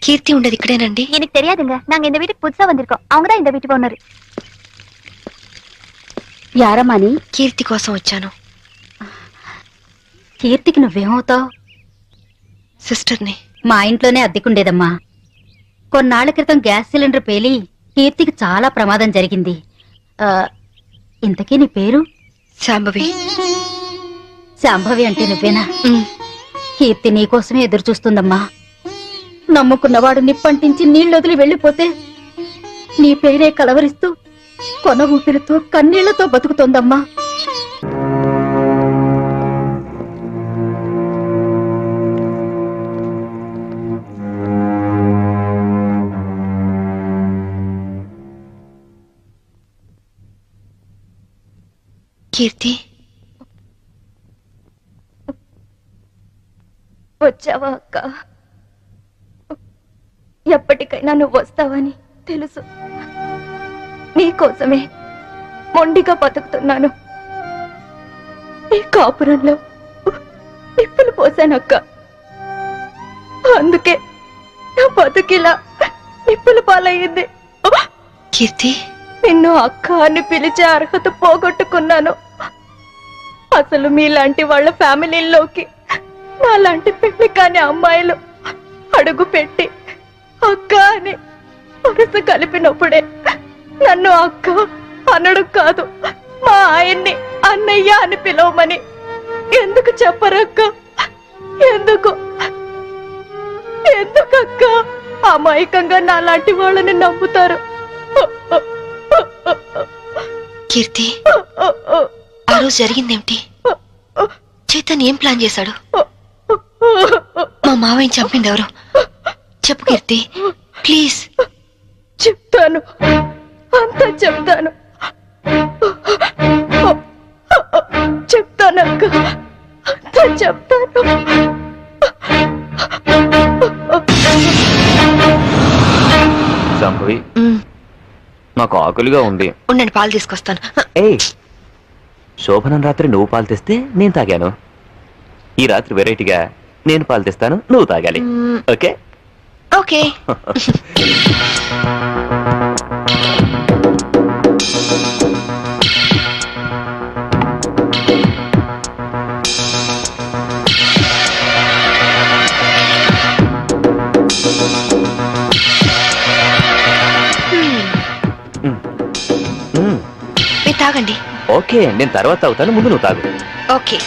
கீர்த்தி உண்டது இக்கடேனண்டி? எனக்கு தெரியாதுங்க. நாங்க இந்த வீட்டுக்கு புதுசா வந்திருக்கோம். அவங்க தான் இந்த வீட்டு ஓனர். యారమ్మా నీ? కీర్తి కోసం వచ్చాను. కీర్తికి నువ్వేమవుతావు? సిస్టర్ని. మా ఇంట్లోనే అద్దెకుండేదమ్మా. కొన్నాళ్ల క్రితం గ్యాస్ సిలిండర్ పేలి కీర్తికి చాలా ప్రమాదం జరిగింది. ఇంతకీ నీ పేరు? శాంభవి. శాంభవి అంటే నువ్వేనా? కీర్తి నీకోసమే ఎదురు చూస్తుందమ్మా. నమ్ముకున్నవాడు నిప్పంటించి నీళ్ళొదిలి వెళ్ళిపోతే నీ పేరే కలవరిస్తూ కొన ఊపిరితో కన్నీళ్లతో బతుకుతోందమ్మా. కీర్తి వచ్చావా అక్క? ఎప్పటికైనా నువ్వు వస్తావని తెలుసు. నీకోసమే మొండిగా బతుకుతున్నాను. ఈ కాపురంలో నిప్పులు పోసానక్క. అందుకే నా బతుకిలా నిప్పుల పాలయ్యింది. కీర్తి, నిన్ను అక్క అని పిలిచే అర్హత పోగొట్టుకున్నాను. అసలు మీలాంటి వాళ్ళ ఫ్యామిలీలోకి నాలాంటి పెళ్లి కాని అమ్మాయిలు అడుగు పెట్టి అక్క అని వరుస కలిపినప్పుడే నన్ను అక్క అనడు కాదు, మా ఆయన్ని అన్నయ్య అని పిలవమని ఎందుకు చెప్పరక్క? ఎందుకు ఎందుకక్క అమాయకంగా నాలాంటి వాళ్ళని నమ్ముతారు? కీర్తి, ఆ రోజు జరిగిందేమిటి? చైతన్ ఏం ప్లాన్ చేశాడు? మా మావయ్యని చంపింది ఎవరు? చెప్పు కీర్తి, ప్లీజ్. చెప్తాను, అంతా చెప్తాను. చెప్తానక్క, అంతా చెప్తాను. సంభవి, నాకు ఆకలిగా ఉంది. ఉండండి, పాలు తీసుకొస్తాను. ఏయ్, శోభనం రాత్రి నువ్వు పాలు తెస్తే నేను తాగాను. ఈ రాత్రి వెరైటీగా నేను పాలు తెస్తాను, నువ్వు తాగాలి. Okay okay. మీరు తాగండి. ఓకే, నేను తర్వాత తాగుతాను, ముందు నువ్వు తాగు. ఓకే.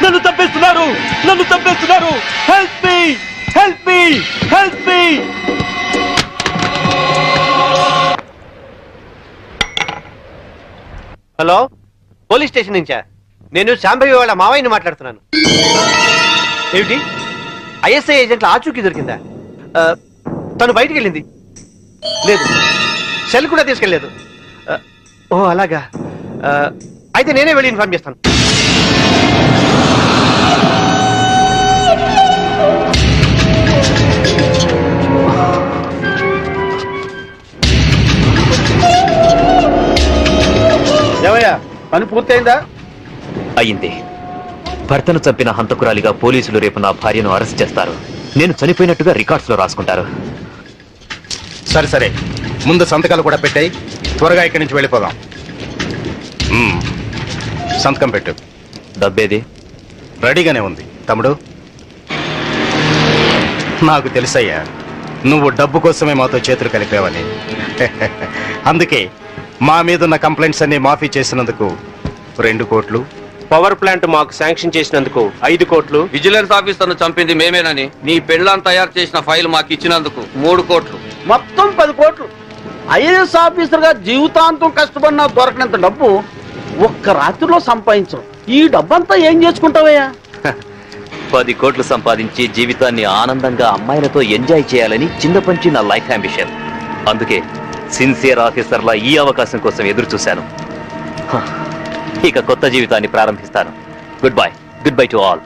నన్ను తప్పేస్తున్నారు, నన్ను తప్పేస్తున్నారు. Help me, help me, help me. Hello, police station నుంచా? నేను శాంభవి వాళ్ళ మావయ్యని మాట్లాడుతున్నాను. ఏమిటి, ఐఎస్ఐ ఏజెంట్ల ఆచూకీ దొరికిందా? తను బయటికి వెళ్ళింది లేదు, సెల్ కూడా తీసుకెళ్ళలేదు. ఓ అలాగా, అయితే నేనే వెళ్ళి ఇన్ఫార్మ్ చేస్తాను. పూర్తయిందా? అయింది. భర్తను చంపిన హంతకురాలిగా పోలీసులు రేపు నా భార్యను అరెస్ట్ చేస్తారు. నేను చనిపోయినట్టుగా రికార్డ్స్ లో రాసుకుంటారు. సరే సరే, ముందు సంతకాలు కూడా పెట్టాయి. త్వరగా ఇక్కడి నుంచి వెళ్ళిపోదాం. సంతకం పెట్టు. డబ్బేది? రెడీగానే ఉంది తమ్ముడు. నాకు తెలుసయ్యా, నువ్వు డబ్బు కోసమే మాతో చేతులు కలిపావని. అందుకే మా మీదున్న కంప్లైంట్స్ అన్ని మాఫీ చేసినందుకు 2 కోట్లు, పవర్ ప్లాంట్ మాకు శాంక్షన్ చేసినందుకు 5 కోట్లు, విజిలెన్స్ ఆఫీసర్ను చంపింది మేమేనని నీ పెళ్ళాం తయారు చేసిన ఫైల్ మాకు ఇచ్చినందుకు 3 కోట్లు. మొత్తం 10 కోట్లు. ఐఏఎస్ ఆఫీసర్ గా జీవితాంతం కష్టపడినా దొరకనంత డబ్బు ఒక్క రాత్రిలో సంపాదించవు. ఈ డబ్బంతా ఏం చేసుకుంటావయ్యా? 10 కోట్లు సంపాదించి జీవితాన్ని ఆనందంగా అమ్మాయిలతో ఎంజాయ్ చేయాలని చిన్నపంచి నా లైఫ్ అంబిషన్. అందుకే సిన్సియర్ ఆఫీసర్లా ఈ అవకాశం కోసం ఎదురు చూశాను. ఇక కొత్త జీవితాన్ని ప్రారంభిస్తాను. Good bye to all.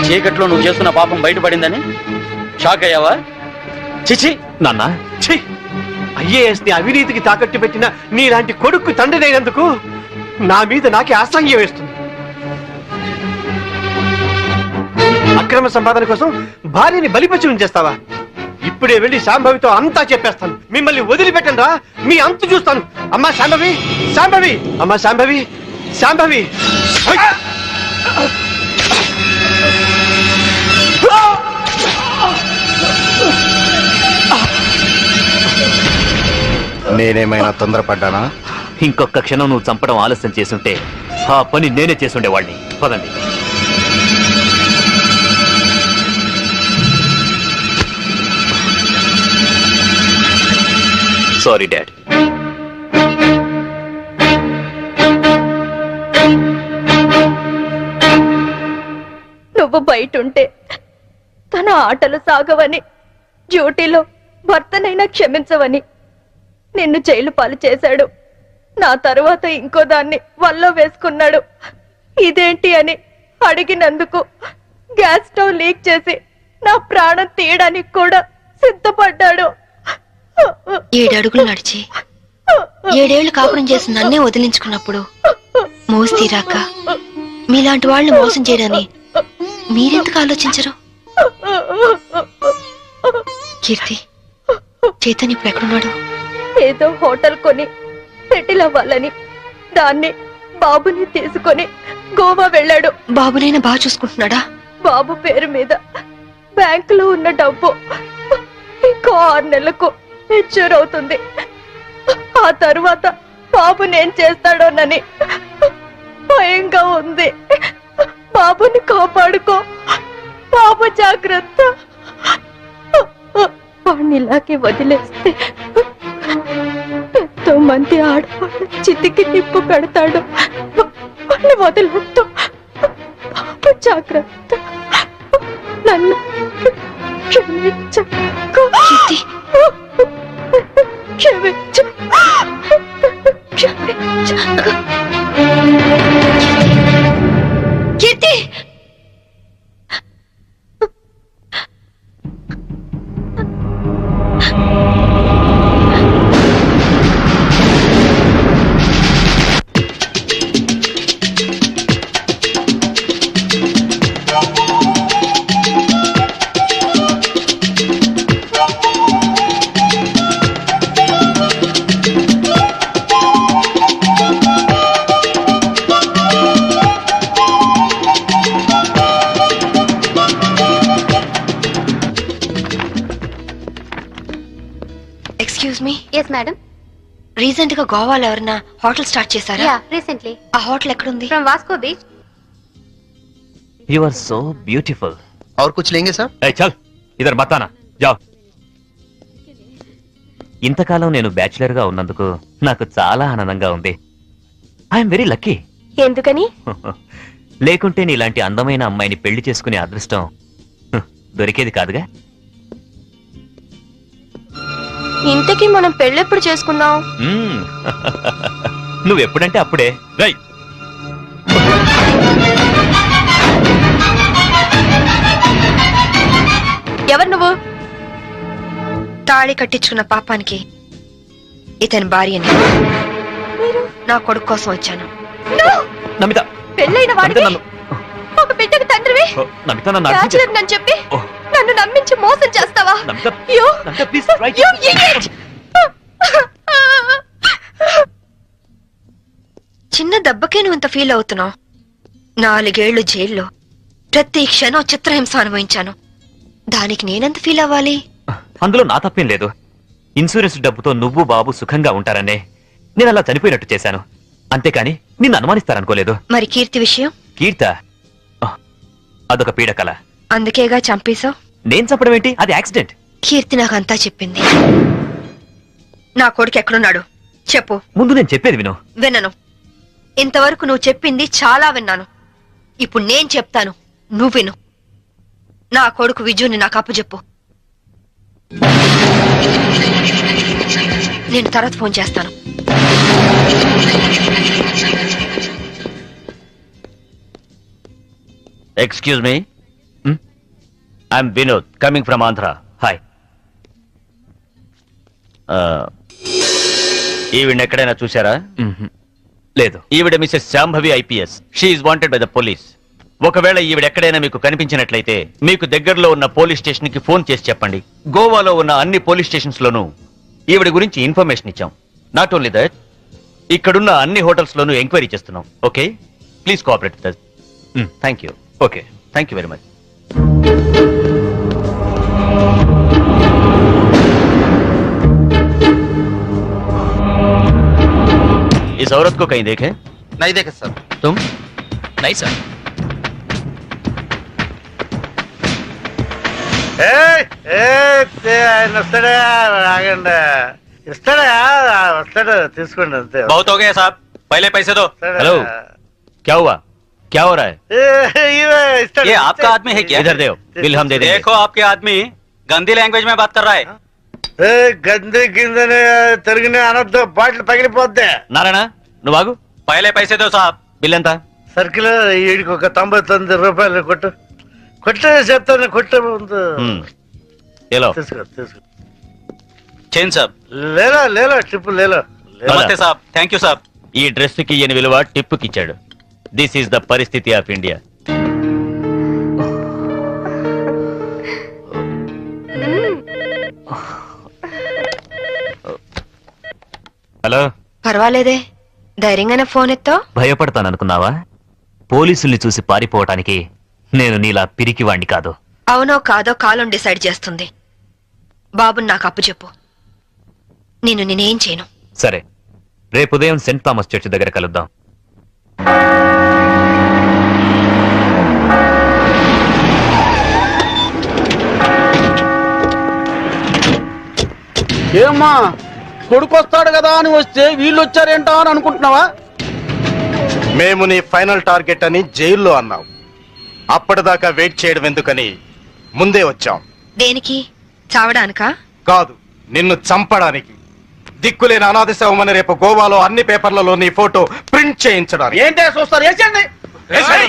చీకట్లో నువ్వు చేస్తున్న పాపం బయటపడిందని షాక్ అయ్యావా? చిచి నాన్న, ఐఏఎస్ ని అవినీతికి తాకట్టు పెట్టిన నీలాంటి కొడుకు తండ్రినైనందుకు నా మీద నాకే అసహ్యం వేస్తుంది. అక్రమ సంపాదన కోసం భార్యని బలిపశువుని చేస్తావా? ఇప్పుడే వెళ్ళి శాంభవితో అంతా చెప్పేస్తాను. మిమ్మల్ని వదిలిపెట్టండి రా, మీ అంతు చూస్తాను. అమ్మా శాంభవి, శాంభవి, అమ్మా శాంభవి, శాంభవి. నేనేమైనా తొందరపడ్డానా? ఇంకొక క్షణం నువ్వు చంపడం ఆలస్యం చేసుంటే ఆ పని నేనే చేసుండేవాడిని. పదండి. Sorry dad. నువ్వు బయటుంటే తన ఆటలు సాగవని, డ్యూటీలో భర్తనైనా క్షమించవని నిన్ను జైలు పాలు చేశాడు. నా తరువాత ఇంకో దాన్ని వల్లో వేసుకున్నాడు. ఇదేంటి అని అడిగినందుకు గ్యాస్ స్టవ్ లీక్ చేసి నా ప్రాణం తీయడానికి కూడా సిద్ధపడ్డాడు. 7 అడుగులు నడిచి 7 ఏళ్లు కాపురం చేసి నన్నే వదిలించుకున్నప్పుడు మోసి తీరాక మీలాంటి వాళ్ళని మోసం చేయడాన్ని మీరెందుకు ఆలోచించరు? కీర్తి, చైతన్య ఇప్పుడు ఎక్కడున్నాడు? ఏదో హోటల్ కొని సెటిల్ అవ్వాలని దాన్ని బాబుని తీసుకొని గోవా వెళ్ళాడు. బాబునైనా బాగా చూసుకుంటున్నాడా? బాబు పేరు మీద బ్యాంకులో ఉన్న డబ్బు ఇంకో 6 నెలలకు మెచ్యూర్ అవుతుంది. ఆ తరువాత బాబు నేను చేస్తాడోనని భయంగా ఉంది. బాబుని కాపాడుకో, బాబు జాగ్రత్త. వాడిని ఇలాగే వదిలేస్తే ఎంతో మంది ఆడవాళ్ళు చితికి నిప్పు పెడతాడు. వాడిని వదిలేస్తూ బాబు జాగ్రత్త. నన్ను క్షమించు, క్షమించు, క్షమించు. Keerthi, excuse me. Yes madam. Recent గా గోవాలో ఎవరన్నా హోటల్ స్టార్ట్ చేశారా? Yeah, recently. ఆ హోటల్ ఎక్కడుంది? From Vasco beach. You are so beautiful. और कुछ लेंगे सर? చల్ ఇదర్ బతానా జా. ఇంతకాలం నేను బ్యాచులర్ గా ఉన్నందుకు నాకు చాలా ఆనందంగా ఉంది. I'm very lucky. ఎందుకని? లేకుంటే నీలాంటి అందమైన అమ్మాయిని పెళ్లి చేసుకునే అదృష్టం దొరికేది కాదుగా. ఇంతకీ మనం పెళ్ళెప్పుడు చేసుకుందాం? నువ్వెప్పుడంటే అప్పుడే. రై, ఎవరు నువ్వు? తాళి కట్టించుకున్న పాపానికి ఇతని భార్యని నా కొడుకు కోసం వచ్చాను. నమిత పెళ్ళైన వాడివి, నన్ను ఒక బిడ్డకు తండ్రివి, నమిత నన్ను అర్థం బ్యాచులర్ నన్ను చెప్పి ఓ. నన్ను నమ్మించి మోసం చేస్తావా? Namitha You- Namitha please try you idiot! చిన్న దెబ్బకే నువ్వు ఇంత ఫీల్ అవుతున్నావు. 4 ఏళ్లు జైల్లో ప్రతి క్షణం చిత్రహింస అనుభవించాను. దానికి నేనెంత ఫీల్ అవ్వాలి? అందులో నా తప్పేం లేదు. ఇన్సూరెన్స్ డబ్బుతో నువ్వు బాబు సుఖంగా ఉంటారనే నేను అలా చనిపోయినట్టు చేశాను. అంతేకాని నిన్ను అనుమానిస్తారనుకోలేదు. మరి కీర్తి విషయం? కీర్త అదొక పీడకల. అందుకేగా చంపేశావు. నేను చెప్పడం ఏంటి? అది యాక్సిడెంట్. కీర్తి నాకంతా చెప్పింది. నా కొడుకు ఎక్కడున్నాడు చెప్పు. ముందు నేను చెప్పేది విను. వినను. ఇంతవరకు నువ్వు చెప్పింది చాలా విన్నాను. ఇప్పుడు నేను చెప్తాను, నువ్వు విను. నా కొడుకు విజుని నాకు అప్పచెప్పు. నేను తర్వాత ఫోన్ చేస్తాను. Excuse me, I'm Vinod coming from Andhra. Hi. ఈవిడ ఎక్కడైనా చూసారా? లేదు. ఈవిడ Mrs Shambhavi IPS. She wanted by the police. ఒకవేళ ఈవిడ ఎక్కడైనా మీకు కనిపించినట్లయితే మీకు దగ్గరలో ఉన్న పోలీస్ స్టేషన్ కి ఫోన్ చేసి చెప్పండి. గోవాలో ఉన్న అన్ని పోలీస్ స్టేషన్స్ లోనూ ఈవిడ గురించి ఇన్ఫర్మేషన్ ఇచ్చాం. నాట్ ఓన్లీ దట్, ఇక్కడున్న అన్ని హోటల్స్ లోనూ ఎంక్వైరీ చేస్తున్నాం. Okay, please cooperate with us. Thank you. Okay, thank you very much. इस औरत को कहीं देखे? नहीं देखे सर. तुम? నై సార్. ఆయన వస్తాడా? ఆగండి, ఇస్తాడా? వస్తాడు, తీసుకోండి అంతే. बहुत हो गया साहब, पहले पैसे दो. हेलो, क्या हुआ? क्या हो रहा है? ये आपका आदमी है क्या? इधर दे, बिल हम दे देंगे. देखो आपके आदमी गंदी लैंग्वेज में बात कर रहा है. గంది గిందని తిరిగిన అనొద్దు, బాటిల్ పగిలిపోద్ది. నారాయణ నువ్వు ఆగు. पहले पैसे दो साहब. బిల్ ఎంత? సర్కిల్ వీడికి ఒక 99 రూపాయలు కొట్టు. కొట్టు చెప్తాను, కొట్టు ముందు. ఏలో తీసుకో తీసుకో. चेन साहब. లేలో లేలో ట్రిప్ లేలో. नमस्ते साहब, थैंक यू साहब. ఈ డ్రెస్ కి ఈయన విలువ టిప్పుకి ఇచ్చాడు. దిస్ ఈస్ ద పరిస్థితి ఆఫ్ ఇండియా. హలో. పర్వాలేదే, ధైర్యంగానే ఫోన్ ఎత్తో. భయపడతాననుకున్నావా? పోలీసుల్ని చూసి పారిపోవటానికి నేను నీలా పిరికివాణ్ణి కాదు. అవునో కాదో కాలం డిసైడ్ చేస్తుంది. బాబుని నాకు అప్పచెప్పు. నేనేం చేయను. సరే, రేపు ఉదయం సెంట్ థామస్ చర్చ్ దగ్గర కలుద్దాం. ఏమ్మా కొడుకు వస్తాడు కదా అని వస్తే వీళ్ళు వచ్చారేంటా అని అనుకుంటున్నావా? మేము నీ ఫైనల్ టార్గెట్ అని జైల్లో అన్నావు. అప్పటిదాకా వెయిట్ చేయడం ఎందుకని ముందే వచ్చాం. దేనికి? చావడానికా? కాదు, నిన్ను చంపడానికి. దిక్కులేని అనాథ శవమని రేపు గోవాలో అన్ని పేపర్లలో నీ ఫోటో ప్రింట్ చేయించడానికి. ఏంటే చూస్తారు, వేసేయండి. వేసేయ్.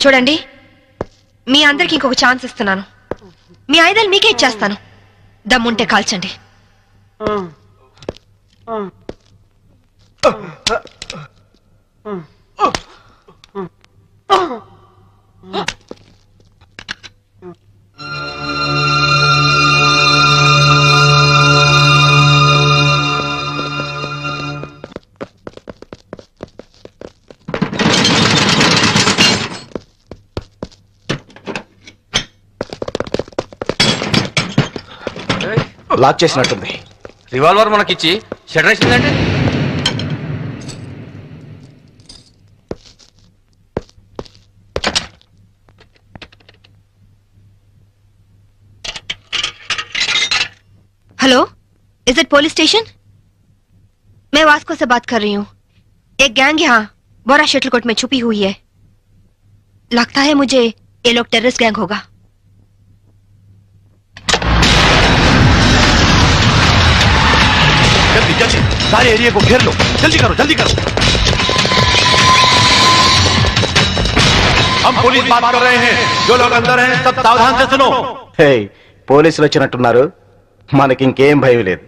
చూడండి, మీ అందరికి ఇంకొక ఛాన్స్ ఇస్తున్నాను. మీ ఆయుధాలు మీకే ఇచ్చేస్తాను. దమ్ముంటే కాల్చండి. లాక్ చేసినట్టుంది. రివాల్వర్ మనకిచ్చి షటర్ వేసిందంటే hello, is it police station? मैं वास्को से बात कर रही हूँ. एक गैंग यहाँ बोरा शटलकोट में छुपी हुई है. लगता है मुझे ये लोग टेररिस्ट गैंग होगा. जल्दी जल्दी सारे एरिया को घेर लो. जल्दी करो, जल्दी करो. हम पुलिस बात कर रहे हैं. जो लोग अंदर हैं सब सावधान से सुनो. हे, పోలీసులు వచ్చినట్టున్నారు. మనకి ఇంకేం భయం లేదు.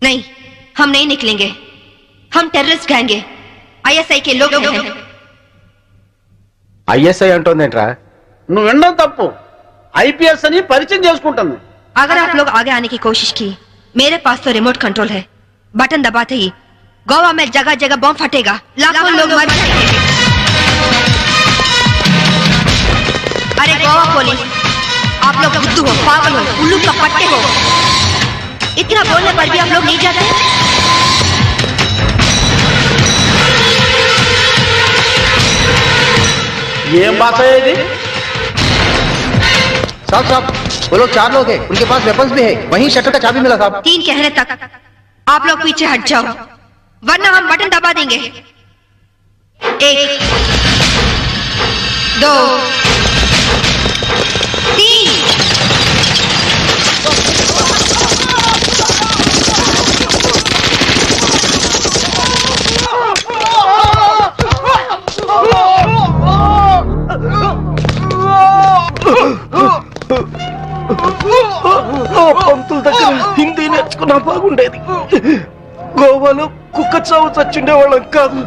नहीं, हम नहीं निकलेंगे. हम टेररिस्ट गैंग हैं. आईएसआई के लोग हैं. ఐఎస్ఐ అంటోందేంట్రా? నువ్వు వినడం తప్పు. ఐపీఎస్ అని పరిచయం చేసుకుంటుంది. अगर आप लोग आगे आने की कोशिश की, मेरे पास तो रिमोट कंट्रोल है. बटन दबाते ही गोवा में जगह जगह बम फटेगा. लाखों लोग मर जाएंगे. अरे गोवा पुलिस, आप लोग बुद्धू हो, पागल हो, उल्लू का पट्टे हो. इतना बोलने पर भी आप लोग नहीं जाते. ఏం బాధ ఇది? साहब साहब, वो लोग 4 लोग हैं. उनके पास वेपन्स भी है. वहीं शटर का चाबी मिला साहब. 3 कहने तक आप लोग पीछे हट जाओ, वरना हम बटन दबा देंगे. 1 2 3. పంతుల దగ్గర హిందీ నేర్చుకున్నా బాగుండేది. గోవాలో కుక్క చావు చచ్చుండే వాళ్ళం కాదు.